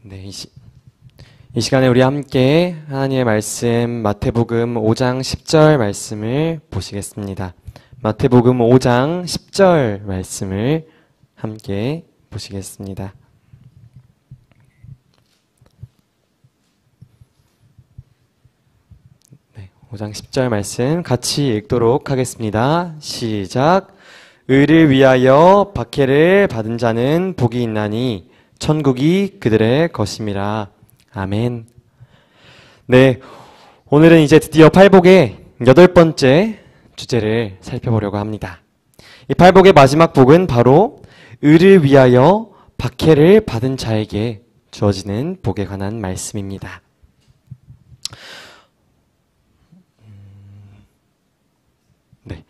네, 이 시간에 우리 함께 하나님의 말씀 마태복음 5장 10절 말씀을 보시겠습니다. 마태복음 5장 10절 말씀을 함께 보시겠습니다. 네, 5장 10절 말씀 같이 읽도록 하겠습니다. 시작. 의를 위하여 박해를 받은 자는 복이 있나니 천국이 그들의 것임이라. 아멘. 네, 오늘은 이제 드디어 팔복의 8번째 주제를 살펴보려고 합니다. 이 팔복의 마지막 복은 바로 의를 위하여 박해를 받은 자에게 주어지는 복에 관한 말씀입니다. 네,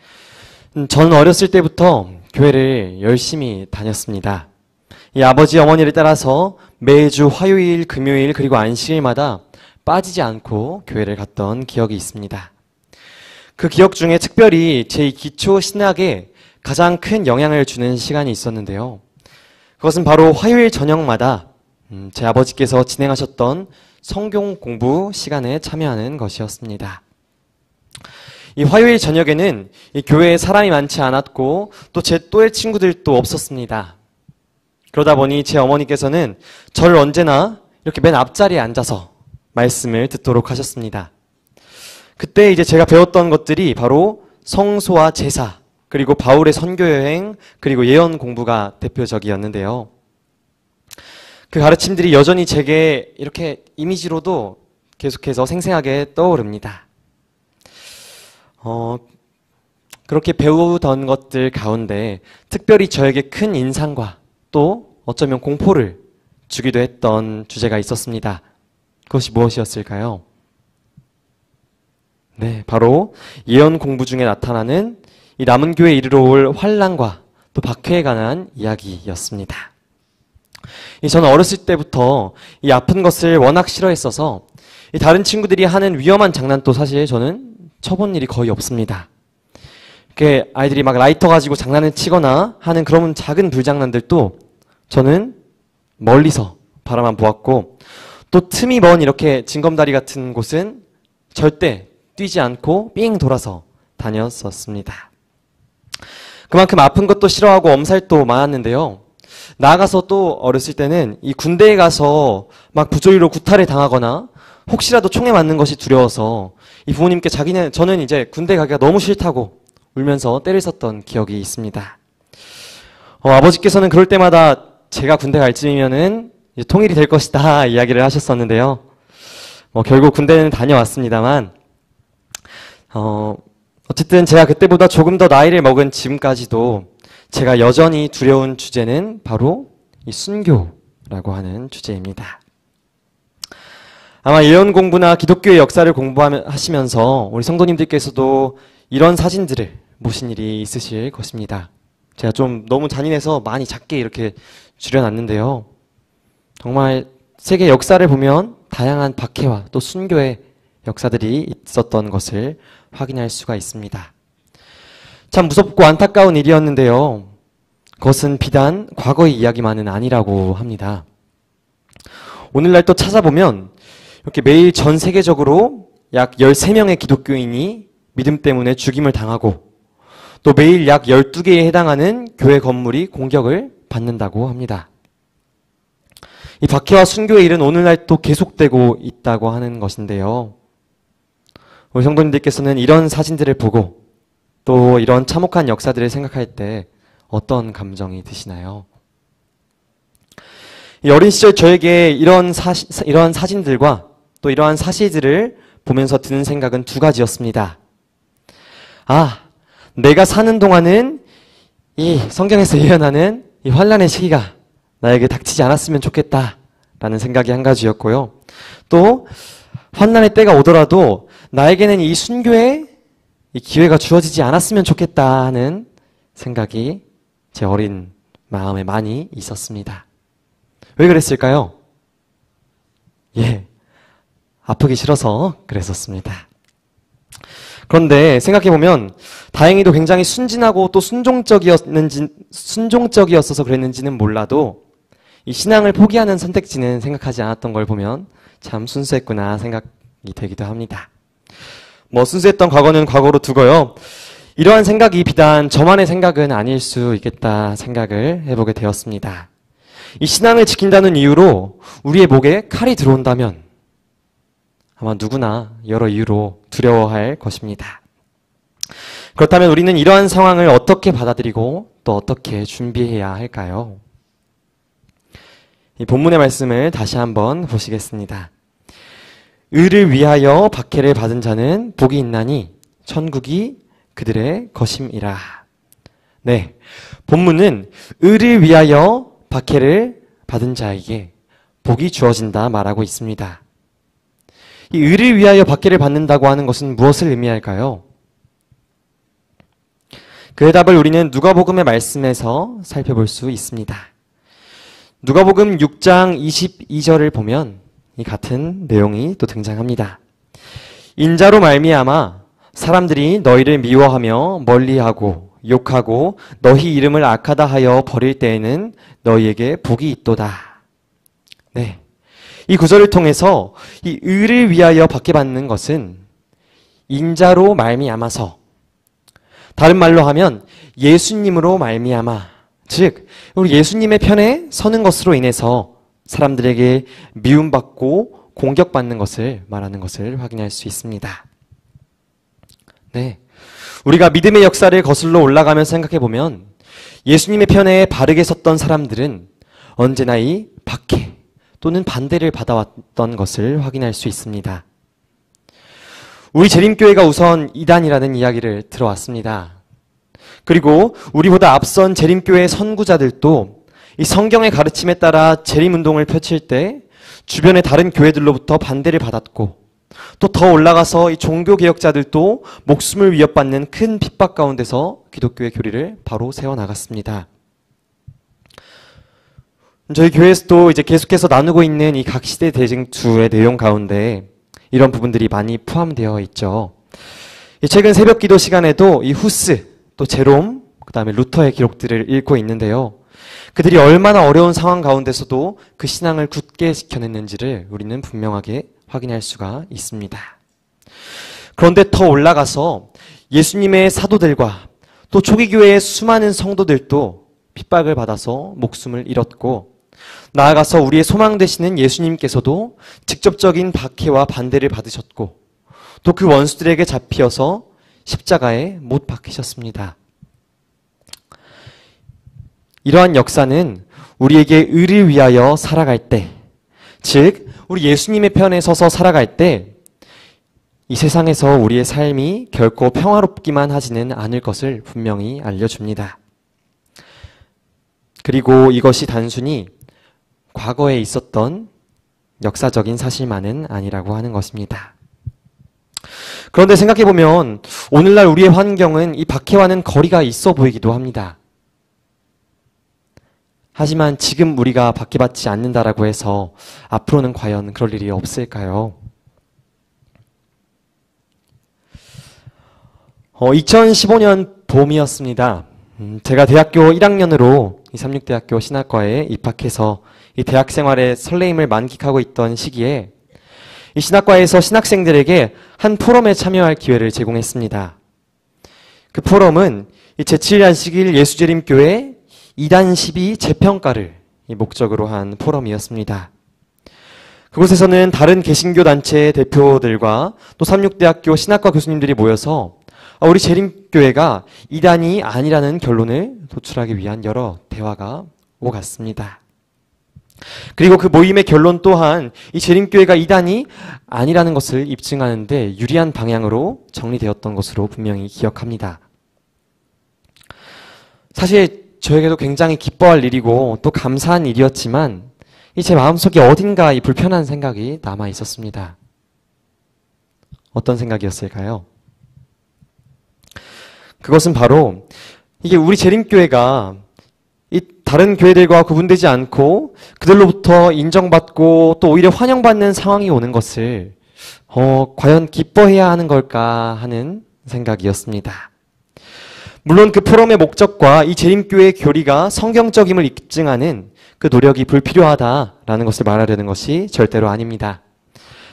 저는 어렸을 때부터 교회를 열심히 다녔습니다. 이 아버지 어머니를 따라서 매주 화요일, 금요일 그리고 안식일마다 빠지지 않고 교회를 갔던 기억이 있습니다. 그 기억 중에 특별히 제 기초 신학에 가장 큰 영향을 주는 시간이 있었는데요. 그것은 바로 화요일 저녁마다 제 아버지께서 진행하셨던 성경 공부 시간에 참여하는 것이었습니다. 이 화요일 저녁에는 이 교회에 사람이 많지 않았고 또 제 또래 친구들도 없었습니다. 그러다 보니 제 어머니께서는 저를 언제나 이렇게 맨 앞자리에 앉아서 말씀을 듣도록 하셨습니다. 그때 이제 제가 배웠던 것들이 바로 성소와 제사, 그리고 바울의 선교여행, 그리고 예언 공부가 대표적이었는데요. 그 가르침들이 여전히 제게 이렇게 이미지로도 계속해서 생생하게 떠오릅니다. 그렇게 배우던 것들 가운데 특별히 저에게 큰 인상과 또 어쩌면 공포를 주기도 했던 주제가 있었습니다. 그것이 무엇이었을까요? 네, 바로 예언 공부 중에 나타나는 이 남은 교회에 이르러 올 환난과 또 박해에 관한 이야기였습니다. 저는 어렸을 때부터 이 아픈 것을 워낙 싫어했어서 이 다른 친구들이 하는 위험한 장난도 사실 저는 쳐본 일이 거의 없습니다. 이렇게 아이들이 막 라이터 가지고 장난을 치거나 하는 그런 작은 불장난들도 저는 멀리서 바라만 보았고 또 틈이 먼 이렇게 징검다리 같은 곳은 절대 뛰지 않고 삥 돌아서 다녔었습니다. 그만큼 아픈 것도 싫어하고 엄살도 많았는데요. 나아가서 또 어렸을 때는 이 군대에 가서 막 부조리로 구타를 당하거나 혹시라도 총에 맞는 것이 두려워서 이 부모님께 저는 이제 군대 가기가 너무 싫다고 울면서 때를 썼던 기억이 있습니다. 아버지께서는 그럴 때마다 제가 군대 갈 쯤이면은 이제 통일이 될 것이다 이야기를 하셨었는데요. 결국 군대는 다녀왔습니다만, 어쨌든 제가 그때보다 조금 더 나이를 먹은 지금까지도 제가 여전히 두려운 주제는 바로 이 순교라고 하는 주제입니다. 아마 예언 공부나 기독교의 역사를 공부하시면서 우리 성도님들께서도 이런 사진들을 보신 일이 있으실 것입니다. 제가 좀 너무 잔인해서 많이 작게 이렇게 줄여놨는데요. 정말 세계 역사를 보면 다양한 박해와 또 순교의 역사들이 있었던 것을 확인할 수가 있습니다. 참 무섭고 안타까운 일이었는데요. 그것은 비단 과거의 이야기만은 아니라고 합니다. 오늘날 또 찾아보면 이렇게 매일 전 세계적으로 약 13명의 기독교인이 믿음 때문에 죽임을 당하고 또 매일 약 12개에 해당하는 교회 건물이 공격을 받는다고 합니다. 이 박해와 순교의 일은 오늘날 또 계속되고 있다고 하는 것인데요. 우리 성도님들께서는 이런 사진들을 보고 또 이런 참혹한 역사들을 생각할 때 어떤 감정이 드시나요? 이 어린 시절 저에게 이런 사진들과 또 이러한 사실들을 보면서 드는 생각은 두 가지였습니다. 내가 사는 동안은 이 성경에서 예언하는 이 환난의 시기가 나에게 닥치지 않았으면 좋겠다라는 생각이 한 가지였고요. 또 환난의 때가 오더라도 나에게는 이 순교의 이 기회가 주어지지 않았으면 좋겠다 하는 생각이 제 어린 마음에 많이 있었습니다. 왜 그랬을까요? 아프기 싫어서 그랬었습니다. 그런데 생각해보면 다행히도 굉장히 순진하고 또 순종적이었어서 그랬는지는 몰라도 이 신앙을 포기하는 선택지는 생각하지 않았던 걸 보면 참 순수했구나 생각이 되기도 합니다. 순수했던 과거는 과거로 두고요. 이러한 생각이 비단 저만의 생각은 아닐 수 있겠다 생각을 해보게 되었습니다. 이 신앙을 지킨다는 이유로 우리의 목에 칼이 들어온다면 아마 누구나 여러 이유로 두려워할 것입니다. 그렇다면 우리는 이러한 상황을 어떻게 받아들이고 또 어떻게 준비해야 할까요? 이 본문의 말씀을 다시 한번 보시겠습니다. 의를 위하여 박해를 받은 자는 복이 있나니 천국이 그들의 것임이라. 네, 본문은 의를 위하여 박해를 받은 자에게 복이 주어진다 말하고 있습니다. 이 의를 위하여 박해를 받는다고 하는 것은 무엇을 의미할까요? 그 답을 우리는 누가복음의 말씀에서 살펴볼 수 있습니다. 누가복음 6장 22절을 보면 이 같은 내용이 또 등장합니다. 인자로 말미암아 사람들이 너희를 미워하며 멀리하고 욕하고 너희 이름을 악하다 하여 버릴 때에는 너희에게 복이 있도다. 네, 이 구절을 통해서 이 의를 위하여 박해받는 것은 인자로 말미암아서, 다른 말로 하면 예수님으로 말미암아, 즉 우리 예수님의 편에 서는 것으로 인해서 사람들에게 미움받고 공격받는 것을 말하는 것을 확인할 수 있습니다. 네, 우리가 믿음의 역사를 거슬러 올라가면서 생각해보면 예수님의 편에 바르게 섰던 사람들은 언제나 이 박해 또는 반대를 받아왔던 것을 확인할 수 있습니다. 우리 재림교회가 우선 이단이라는 이야기를 들어왔습니다. 그리고 우리보다 앞선 재림교회 선구자들도 이 성경의 가르침에 따라 재림운동을 펼칠 때 주변의 다른 교회들로부터 반대를 받았고, 또 더 올라가서 이 종교개혁자들도 목숨을 위협받는 큰 핍박 가운데서 기독교의 교리를 바로 세워나갔습니다. 저희 교회에서도 이제 계속해서 나누고 있는 이 각 시대 대쟁투의 내용 가운데 이런 부분들이 많이 포함되어 있죠. 최근 새벽 기도 시간에도 이 후스, 또 제롬, 그 다음에 루터의 기록들을 읽고 있는데요. 그들이 얼마나 어려운 상황 가운데서도 그 신앙을 굳게 지켜냈는지를 우리는 분명하게 확인할 수가 있습니다. 그런데 더 올라가서 예수님의 사도들과 또 초기 교회의 수많은 성도들도 핍박을 받아서 목숨을 잃었고, 나아가서 우리의 소망 되시는 예수님께서도 직접적인 박해와 반대를 받으셨고, 또 그 원수들에게 잡히어서 십자가에 못 박히셨습니다. 이러한 역사는 우리에게 의를 위하여 살아갈 때, 즉 우리 예수님의 편에 서서 살아갈 때 이 세상에서 우리의 삶이 결코 평화롭기만 하지는 않을 것을 분명히 알려줍니다. 그리고 이것이 단순히 과거에 있었던 역사적인 사실만은 아니라고 하는 것입니다. 그런데 생각해보면 오늘날 우리의 환경은 이 박해와는 거리가 있어 보이기도 합니다. 하지만 지금 우리가 박해받지 않는다라고 해서 앞으로는 과연 그럴 일이 없을까요? 2015년 봄이었습니다. 제가 대학교 1학년으로 이 삼육대학교 신학과에 입학해서 이 대학 생활의 설레임을 만끽하고 있던 시기에 이 신학과에서 신학생들에게 한 포럼에 참여할 기회를 제공했습니다. 그 포럼은 제7일 안식일 예수재림교회 이단 12 재평가를 목적으로 한 포럼이었습니다. 그곳에서는 다른 개신교 단체 대표들과 또 삼육대학교 신학과 교수님들이 모여서 우리 재림교회가 이단이 아니라는 결론을 도출하기 위한 여러 대화가 오갔습니다. 그리고 그 모임의 결론 또한 이 재림교회가 이단이 아니라는 것을 입증하는데 유리한 방향으로 정리되었던 것으로 분명히 기억합니다. 사실 저에게도 굉장히 기뻐할 일이고 또 감사한 일이었지만 제 마음속에 어딘가 이 불편한 생각이 남아 있었습니다. 어떤 생각이었을까요? 그것은 바로 이게 우리 재림교회가 이 다른 교회들과 구분되지 않고 그들로부터 인정받고 또 오히려 환영받는 상황이 오는 것을 과연 기뻐해야 하는 걸까 하는 생각이었습니다. 물론 그 포럼의 목적과 이 재림교회의 교리가 성경적임을 입증하는 그 노력이 불필요하다라는 것을 말하려는 것이 절대로 아닙니다.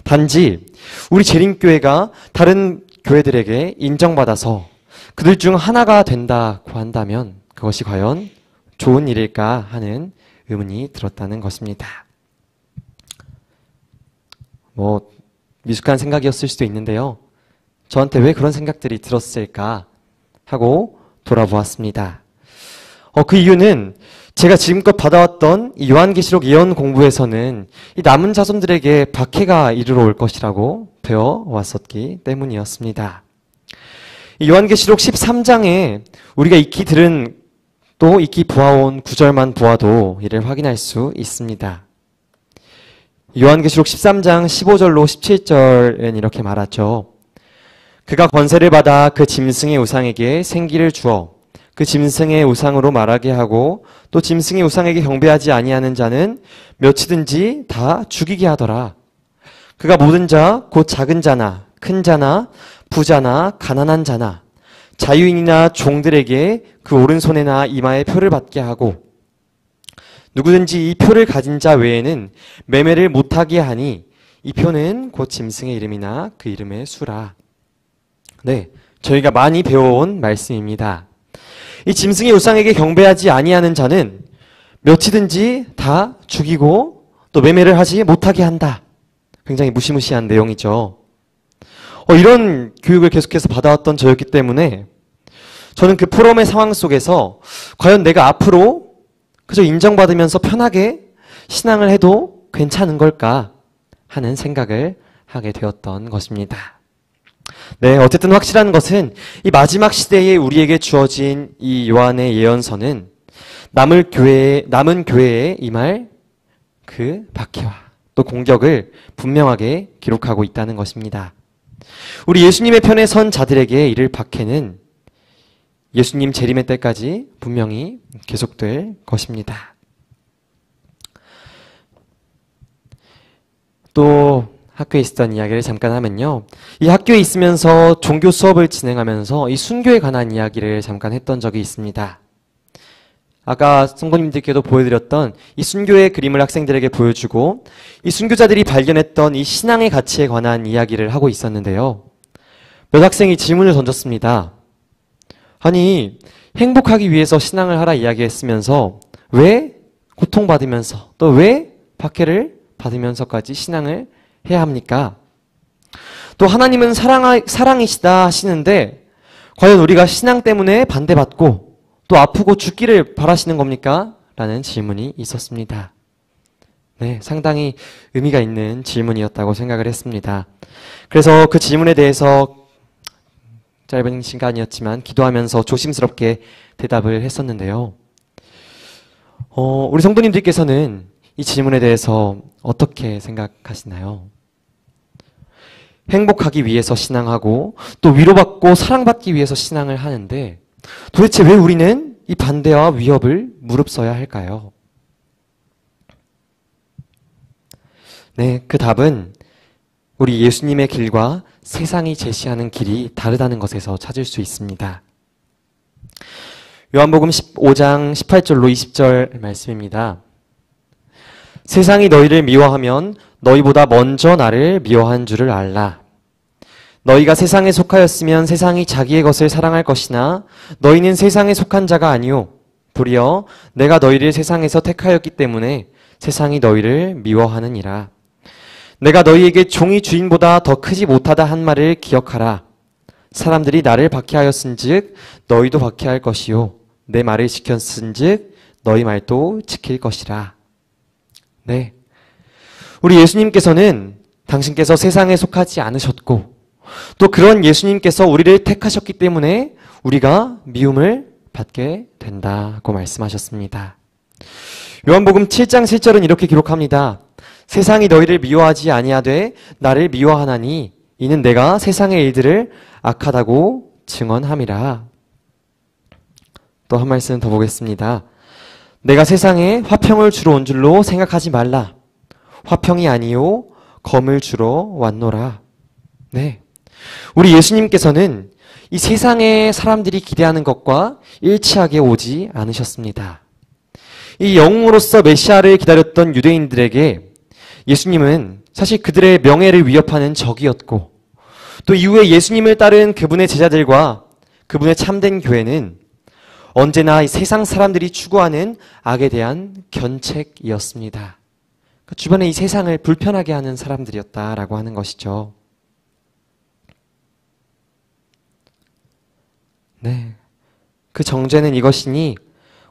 단지 우리 재림교회가 다른 교회들에게 인정받아서 그들 중 하나가 된다고 한다면 그것이 과연 좋은 일일까 하는 의문이 들었다는 것입니다. 미숙한 생각이었을 수도 있는데요. 저한테 왜 그런 생각들이 들었을까 하고 돌아보았습니다. 그 이유는 제가 지금껏 받아왔던 이 요한계시록 예언 공부에서는 이 남은 자손들에게 박해가 이르러 올 것이라고 배워왔었기 때문이었습니다. 이 요한계시록 13장에 우리가 익히 들은 또 익히 보아온 구절만 보아도 이를 확인할 수 있습니다. 요한계시록 13장 15절로 17절은 이렇게 말하죠. 그가 권세를 받아 그 짐승의 우상에게 생기를 주어 그 짐승의 우상으로 말하게 하고 또 짐승의 우상에게 경배하지 아니하는 자는 몇이든지 다 죽이게 하더라. 그가 모든 자 곧 작은 자나 큰 자나 부자나 가난한 자나 자유인이나 종들에게 그 오른손에나 이마에 표를 받게 하고 누구든지 이 표를 가진 자 외에는 매매를 못하게 하니 이 표는 곧 짐승의 이름이나 그 이름의 수라. 네, 저희가 많이 배워온 말씀입니다. 이 짐승의 우상에게 경배하지 아니하는 자는 몇이든지 다 죽이고 또 매매를 하지 못하게 한다. 굉장히 무시무시한 내용이죠. 이런 교육을 계속해서 받아왔던 저였기 때문에 저는 그 포럼의 상황 속에서 과연 내가 앞으로 그저 인정받으면서 편하게 신앙을 해도 괜찮은 걸까 하는 생각을 하게 되었던 것입니다. 네, 어쨌든 확실한 것은 이 마지막 시대에 우리에게 주어진 이 요한의 예언서는 남은 교회에 임할 그 박해와 또 공격을 분명하게 기록하고 있다는 것입니다. 우리 예수님의 편에 선 자들에게 이를 박해는 예수님 재림의 때까지 분명히 계속될 것입니다. 또 학교에 있었던 이야기를 잠깐 하면요. 이 학교에 있으면서 종교 수업을 진행하면서 이 순교에 관한 이야기를 잠깐 했던 적이 있습니다. 아까 성도님들께도 보여드렸던 이 순교의 그림을 학생들에게 보여주고 이 순교자들이 발견했던 이 신앙의 가치에 관한 이야기를 하고 있었는데요. 몇 학생이 질문을 던졌습니다. 아니, 행복하기 위해서 신앙을 하라 이야기했으면서 왜 고통받으면서 또 왜 박해를 받으면서까지 신앙을 해야 합니까? 또 하나님은 사랑이시다 하시는데 과연 우리가 신앙 때문에 반대받고 또 아프고 죽기를 바라시는 겁니까? 라는 질문이 있었습니다. 네, 상당히 의미가 있는 질문이었다고 생각을 했습니다. 그래서 그 질문에 대해서 짧은 시간이었지만 기도하면서 조심스럽게 대답을 했었는데요. 우리 성도님들께서는 이 질문에 대해서 어떻게 생각하시나요? 행복하기 위해서 신앙하고 또 위로받고 사랑받기 위해서 신앙을 하는데 도대체 왜 우리는 이 반대와 위협을 무릅써야 할까요? 네, 그 답은 우리 예수님의 길과 세상이 제시하는 길이 다르다는 것에서 찾을 수 있습니다. 요한복음 15장 18절로 20절 말씀입니다. 세상이 너희를 미워하면 너희보다 먼저 나를 미워한 줄을 알라. 너희가 세상에 속하였으면 세상이 자기의 것을 사랑할 것이나 너희는 세상에 속한 자가 아니오. 도리어 내가 너희를 세상에서 택하였기 때문에 세상이 너희를 미워하느니라. 내가 너희에게 종이 주인보다 더 크지 못하다 한 말을 기억하라. 사람들이 나를 박해하였은즉 너희도 박해할 것이요. 내 말을 지켰은즉 너희 말도 지킬 것이라. 네, 우리 예수님께서는 당신께서 세상에 속하지 않으셨고 또 그런 예수님께서 우리를 택하셨기 때문에 우리가 미움을 받게 된다고 말씀하셨습니다. 요한복음 7장 7절은 이렇게 기록합니다. 세상이 너희를 미워하지 아니하되 나를 미워하나니 이는 내가 세상의 일들을 악하다고 증언함이라. 또 한 말씀 더 보겠습니다. 내가 세상에 화평을 주러 온 줄로 생각하지 말라. 화평이 아니요 검을 주러 왔노라. 네, 우리 예수님께서는 이 세상의 사람들이 기대하는 것과 일치하게 오지 않으셨습니다. 이 영웅으로서 메시아를 기다렸던 유대인들에게 예수님은 사실 그들의 명예를 위협하는 적이었고, 또 이후에 예수님을 따른 그분의 제자들과 그분의 참된 교회는 언제나 이 세상 사람들이 추구하는 악에 대한 견책이었습니다. 주변에 이 세상을 불편하게 하는 사람들이었다라고 하는 것이죠. 네, 그 정죄는 이것이니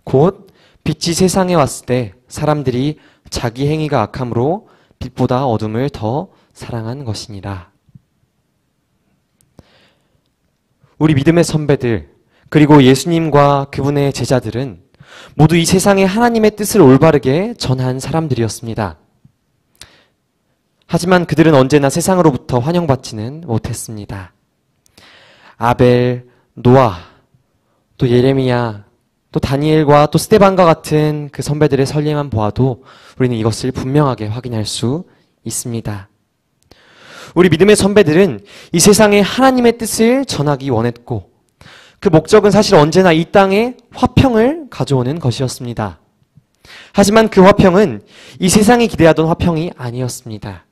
곧 빛이 세상에 왔을 때 사람들이 자기 행위가 악함으로 빛보다 어둠을 더 사랑한 것이니라. 우리 믿음의 선배들, 그리고 예수님과 그분의 제자들은 모두 이 세상에 하나님의 뜻을 올바르게 전한 사람들이었습니다. 하지만 그들은 언제나 세상으로부터 환영받지는 못했습니다. 아벨, 노아, 또 예레미야, 또 다니엘과 또 스데반과 같은 그 선배들의 설례만 보아도 우리는 이것을 분명하게 확인할 수 있습니다. 우리 믿음의 선배들은 이 세상에 하나님의 뜻을 전하기 원했고, 그 목적은 사실 언제나 이 땅에 화평을 가져오는 것이었습니다. 하지만 그 화평은 이 세상이 기대하던 화평이 아니었습니다.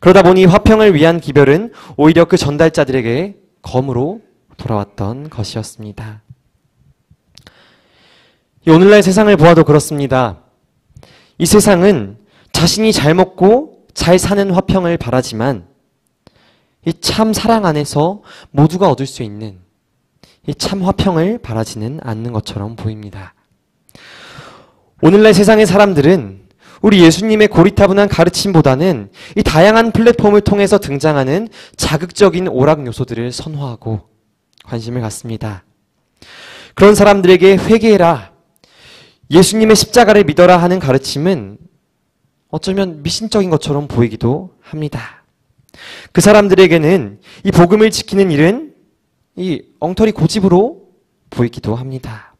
그러다 보니 화평을 위한 기별은 오히려 그 전달자들에게 검으로 돌아왔던 것이었습니다. 오늘날 세상을 보아도 그렇습니다. 이 세상은 자신이 잘 먹고 잘 사는 화평을 바라지만 이 참 사랑 안에서 모두가 얻을 수 있는 이 참 화평을 바라지는 않는 것처럼 보입니다. 오늘날 세상의 사람들은 우리 예수님의 고리타분한 가르침보다는 이 다양한 플랫폼을 통해서 등장하는 자극적인 오락 요소들을 선호하고 관심을 갖습니다. 그런 사람들에게 회개해라, 예수님의 십자가를 믿어라 하는 가르침은 어쩌면 미신적인 것처럼 보이기도 합니다. 그 사람들에게는 이 복음을 지키는 일은 이 엉터리 고집으로 보이기도 합니다.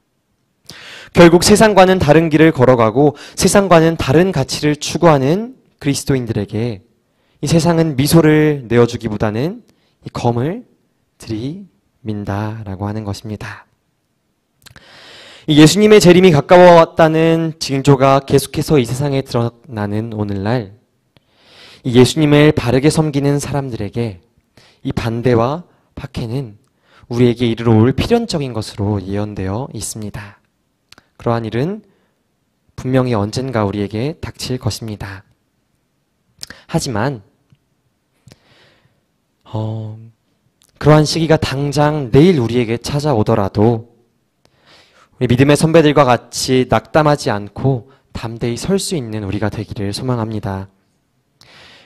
결국 세상과는 다른 길을 걸어가고 세상과는 다른 가치를 추구하는 그리스도인들에게 이 세상은 미소를 내어주기보다는 이 검을 들이민다라고 하는 것입니다. 예수님의 재림이 가까워왔다는 징조가 계속해서 이 세상에 드러나는 오늘날 이 예수님을 바르게 섬기는 사람들에게 이 반대와 박해는 우리에게 이르러 올 필연적인 것으로 예언되어 있습니다. 그러한 일은 분명히 언젠가 우리에게 닥칠 것입니다. 하지만 그러한 시기가 당장 내일 우리에게 찾아오더라도 우리 믿음의 선배들과 같이 낙담하지 않고 담대히 설 수 있는 우리가 되기를 소망합니다.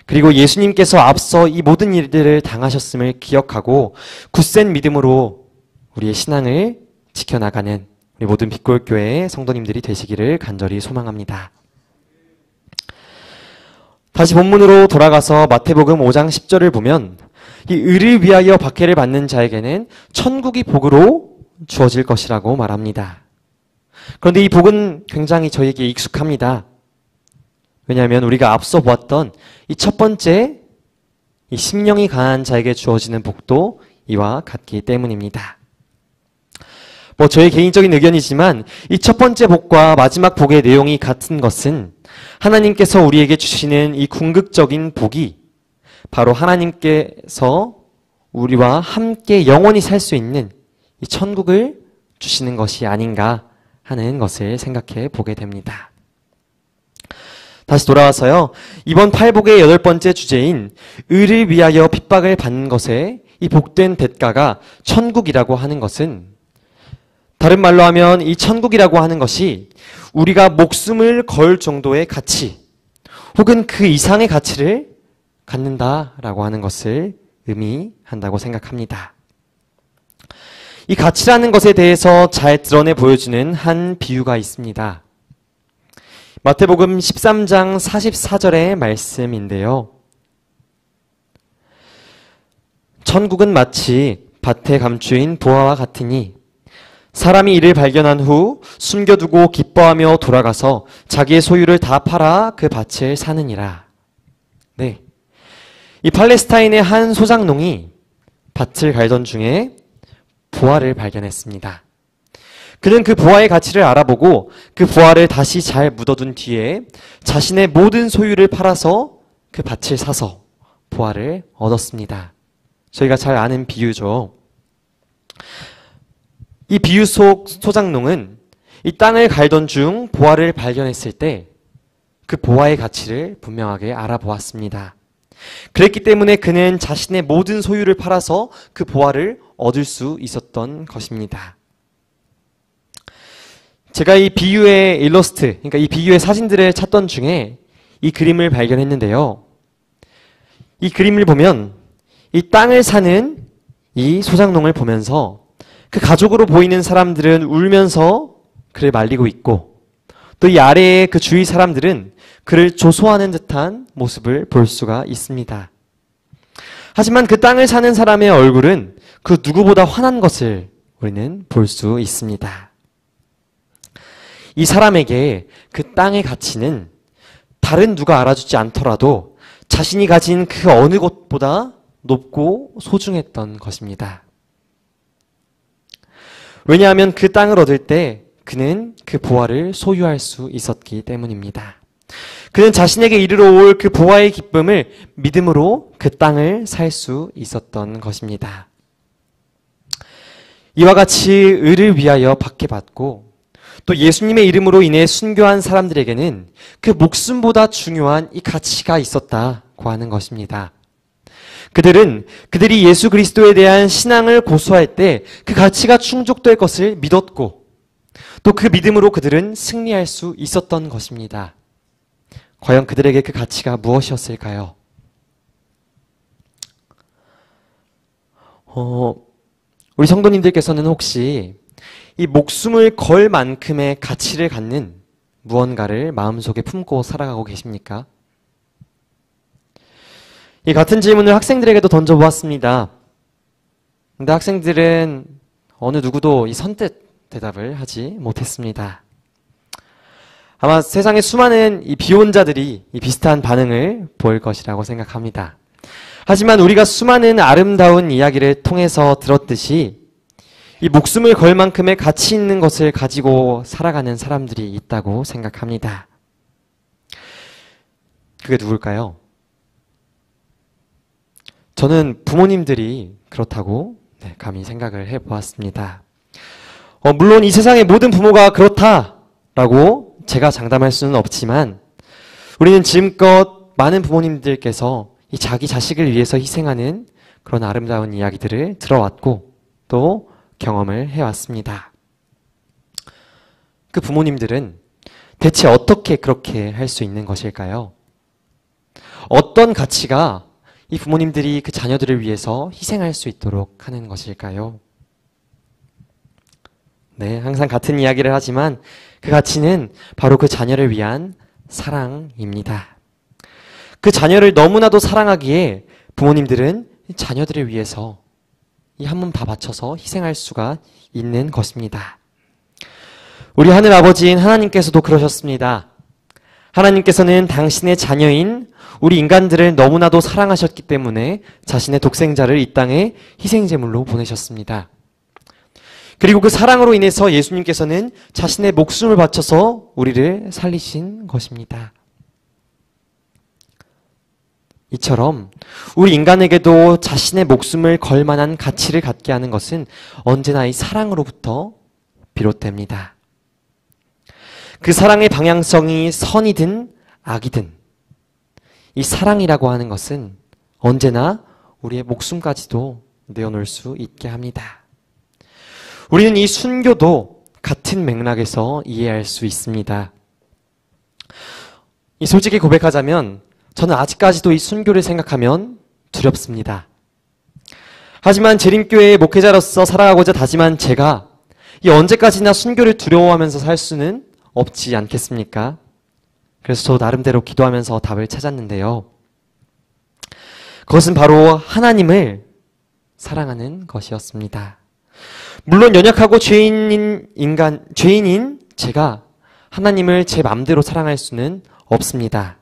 그리고 예수님께서 앞서 이 모든 일들을 당하셨음을 기억하고 굳센 믿음으로 우리의 신앙을 지켜나가는 우리 모든 빛골교회의 성도님들이 되시기를 간절히 소망합니다. 다시 본문으로 돌아가서 마태복음 5장 10절을 보면 이 의를 위하여 박해를 받는 자에게는 천국이 복으로 주어질 것이라고 말합니다. 그런데 이 복은 굉장히 저에게 익숙합니다. 왜냐하면 우리가 앞서 보았던 이 첫 번째 이 심령이 강한 자에게 주어지는 복도 이와 같기 때문입니다. 저의 개인적인 의견이지만 이 첫 번째 복과 마지막 복의 내용이 같은 것은 하나님께서 우리에게 주시는 이 궁극적인 복이 바로 하나님께서 우리와 함께 영원히 살 수 있는 이 천국을 주시는 것이 아닌가 하는 것을 생각해 보게 됩니다. 다시 돌아와서요. 이번 팔복의 8번째 주제인 의를 위하여 핍박을 받는 것에 이 복된 대가가 천국이라고 하는 것은 다른 말로 하면 이 천국이라고 하는 것이 우리가 목숨을 걸 정도의 가치 혹은 그 이상의 가치를 갖는다라고 하는 것을 의미한다고 생각합니다. 이 가치라는 것에 대해서 잘 드러내 보여주는 한 비유가 있습니다. 마태복음 13장 44절의 말씀인데요. 천국은 마치 밭에 감추인 보화와 같으니 사람이 이를 발견한 후 숨겨두고 기뻐하며 돌아가서 자기의 소유를 다 팔아 그 밭을 사느니라. 네, 이 팔레스타인의 한 소장농이 밭을 갈던 중에 보화를 발견했습니다. 그는 그 보화의 가치를 알아보고 그 보화를 다시 잘 묻어둔 뒤에 자신의 모든 소유를 팔아서 그 밭을 사서 보화를 얻었습니다. 저희가 잘 아는 비유죠. 이 비유 속 소장농은 이 땅을 갈던 중 보화를 발견했을 때 그 보화의 가치를 분명하게 알아보았습니다. 그랬기 때문에 그는 자신의 모든 소유를 팔아서 그 보화를 얻을 수 있었던 것입니다. 제가 이 비유의 일러스트, 그러니까 이 비유의 사진들을 찾던 중에 이 그림을 발견했는데요. 이 그림을 보면 이 땅을 사는 이 소장농을 보면서 그 가족으로 보이는 사람들은 울면서 그를 말리고 있고, 또 이 아래의 그 주위 사람들은 그를 조소하는 듯한 모습을 볼 수가 있습니다. 하지만 그 땅을 사는 사람의 얼굴은 그 누구보다 환한 것을 우리는 볼 수 있습니다. 이 사람에게 그 땅의 가치는 다른 누가 알아주지 않더라도 자신이 가진 그 어느 것보다 높고 소중했던 것입니다. 왜냐하면 그 땅을 얻을 때 그는 그 보화를 소유할 수 있었기 때문입니다. 그는 자신에게 이르러 올 그 보화의 기쁨을 믿음으로 그 땅을 살 수 있었던 것입니다. 이와 같이 의를 위하여 박해받고 또 예수님의 이름으로 인해 순교한 사람들에게는 그 목숨보다 중요한 이 가치가 있었다고 하는 것입니다. 그들이 예수 그리스도에 대한 신앙을 고수할 때 그 가치가 충족될 것을 믿었고 또 그 믿음으로 그들은 승리할 수 있었던 것입니다. 과연 그들에게 그 가치가 무엇이었을까요? 우리 성도님들께서는 혹시 이 목숨을 걸 만큼의 가치를 갖는 무언가를 마음속에 품고 살아가고 계십니까? 이 같은 질문을 학생들에게도 던져보았습니다. 근데 학생들은 어느 누구도 이 선뜻 대답을 하지 못했습니다. 아마 세상의 수많은 이 비혼자들이 이 비슷한 반응을 보일 것이라고 생각합니다. 하지만 우리가 수많은 아름다운 이야기를 통해서 들었듯이 이 목숨을 걸 만큼의 가치 있는 것을 가지고 살아가는 사람들이 있다고 생각합니다. 그게 누굴까요? 저는 부모님들이 그렇다고 감히 생각을 해보았습니다. 물론 이 세상의 모든 부모가 그렇다라고 제가 장담할 수는 없지만 우리는 지금껏 많은 부모님들께서 이 자기 자식을 위해서 희생하는 그런 아름다운 이야기들을 들어왔고 또 경험을 해왔습니다. 그 부모님들은 대체 어떻게 그렇게 할 수 있는 것일까요? 어떤 가치가 이 부모님들이 그 자녀들을 위해서 희생할 수 있도록 하는 것일까요? 네, 항상 같은 이야기를 하지만 그 가치는 바로 그 자녀를 위한 사랑입니다. 그 자녀를 너무나도 사랑하기에 부모님들은 자녀들을 위해서 이 한 몸 다 바쳐서 희생할 수가 있는 것입니다. 우리 하늘 아버지인 하나님께서도 그러셨습니다. 하나님께서는 당신의 자녀인 우리 인간들을 너무나도 사랑하셨기 때문에 자신의 독생자를 이 땅에 희생제물로 보내셨습니다. 그리고 그 사랑으로 인해서 예수님께서는 자신의 목숨을 바쳐서 우리를 살리신 것입니다. 이처럼 우리 인간에게도 자신의 목숨을 걸 만한 가치를 갖게 하는 것은 언제나 이 사랑으로부터 비롯됩니다. 그 사랑의 방향성이 선이든 악이든 이 사랑이라고 하는 것은 언제나 우리의 목숨까지도 내어놓을 수 있게 합니다. 우리는 이 순교도 같은 맥락에서 이해할 수 있습니다. 솔직히 고백하자면 저는 아직까지도 이 순교를 생각하면 두렵습니다. 하지만 재림교회의 목회자로서 살아가고자 다짐한 제가 이 언제까지나 순교를 두려워하면서 살 수는 없지 않겠습니까? 그래서 저 나름대로 기도하면서 답을 찾았는데요. 그것은 바로 하나님을 사랑하는 것이었습니다. 물론 연약하고 죄인인 제가 하나님을 제 마음대로 사랑할 수는 없습니다.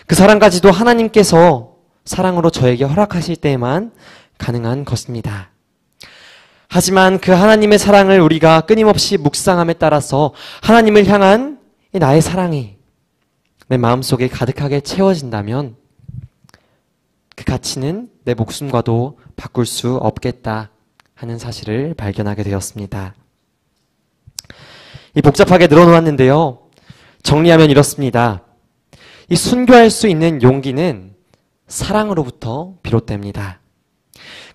그 사랑까지도 하나님께서 사랑으로 저에게 허락하실 때에만 가능한 것입니다. 하지만 그 하나님의 사랑을 우리가 끊임없이 묵상함에 따라서 하나님을 향한 나의 사랑이 내 마음속에 가득하게 채워진다면 그 가치는 내 목숨과도 바꿀 수 없겠다 하는 사실을 발견하게 되었습니다. 이 복잡하게 늘어놓았는데요. 정리하면 이렇습니다. 이 순교할 수 있는 용기는 사랑으로부터 비롯됩니다.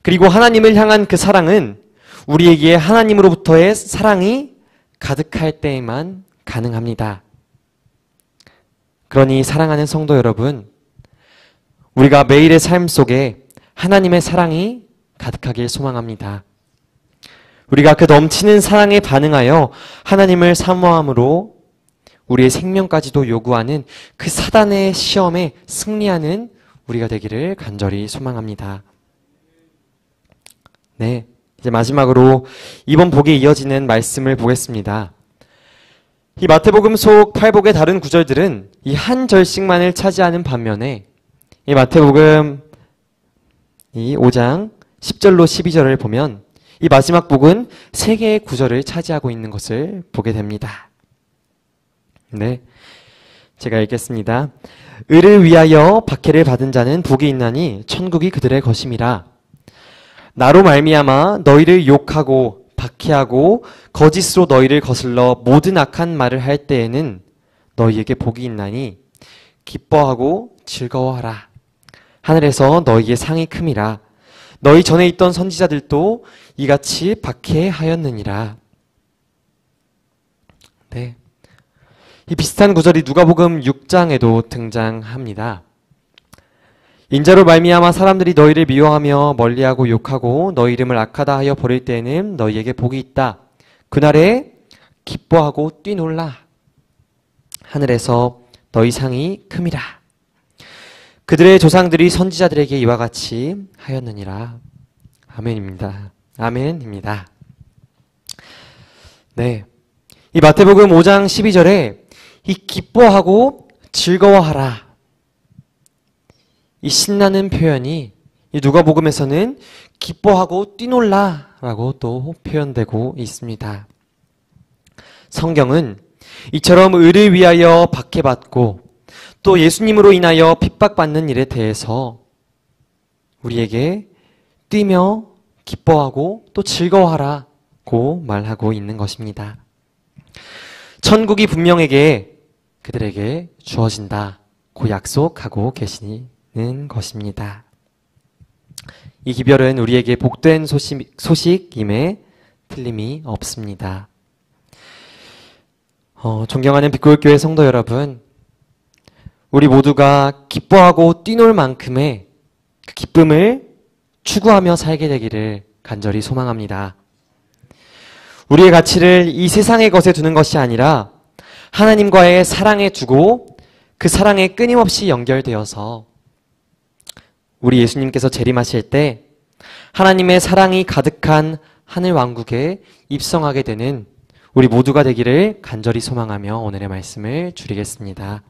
그리고 하나님을 향한 그 사랑은 우리에게 하나님으로부터의 사랑이 가득할 때에만 가능합니다. 그러니 사랑하는 성도 여러분, 우리가 매일의 삶 속에 하나님의 사랑이 가득하길 소망합니다. 우리가 그 넘치는 사랑에 반응하여 하나님을 사모함으로 우리의 생명까지도 요구하는 그 사단의 시험에 승리하는 우리가 되기를 간절히 소망합니다. 네, 이제 마지막으로 이번 복에 이어지는 말씀을 보겠습니다. 이 마태복음 속 8복의 다른 구절들은 이 한 절씩만을 차지하는 반면에 이 마태복음 이 5장 10절로 12절을 보면 이 마지막 복은 3개의 구절을 차지하고 있는 것을 보게 됩니다. 네, 제가 읽겠습니다. 의를 위하여 박해를 받은 자는 복이 있나니 천국이 그들의 것임이라. 나로 말미암아 너희를 욕하고 박해하고 거짓으로 너희를 거슬러 모든 악한 말을 할 때에는 너희에게 복이 있나니 기뻐하고 즐거워하라. 하늘에서 너희의 상이 큼이라. 너희 전에 있던 선지자들도 이같이 박해하였느니라. 네, 이 비슷한 구절이 누가복음 6장에도 등장합니다. 인자로 말미암아 사람들이 너희를 미워하며 멀리하고 욕하고 너희 이름을 악하다 하여 버릴 때에는 너희에게 복이 있다. 그날에 기뻐하고 뛰놀라. 하늘에서 너희 상이 큼이라. 그들의 조상들이 선지자들에게 이와 같이 하였느니라. 아멘입니다. 아멘입니다. 네, 이 마태복음 5장 12절에 이 기뻐하고 즐거워하라, 이 신나는 표현이 이 누가복음에서는 기뻐하고 뛰놀라라고 또 표현되고 있습니다. 성경은 이처럼 의를 위하여 박해받고 또 예수님으로 인하여 핍박받는 일에 대해서 우리에게 뛰며 기뻐하고 또 즐거워하라고 말하고 있는 것입니다. 천국이 분명하게 그들에게 주어진다고 약속하고 계시는 것입니다. 이 기별은 우리에게 복된 소식임에 틀림이 없습니다. 존경하는 빛골교회 성도 여러분, 우리 모두가 기뻐하고 뛰놀 만큼의 그 기쁨을 추구하며 살게 되기를 간절히 소망합니다. 우리의 가치를 이 세상의 것에 두는 것이 아니라 하나님과의 사랑에 두고 그 사랑에 끊임없이 연결되어서 우리 예수님께서 재림하실 때 하나님의 사랑이 가득한 하늘 왕국에 입성하게 되는 우리 모두가 되기를 간절히 소망하며 오늘의 말씀을 줄이겠습니다.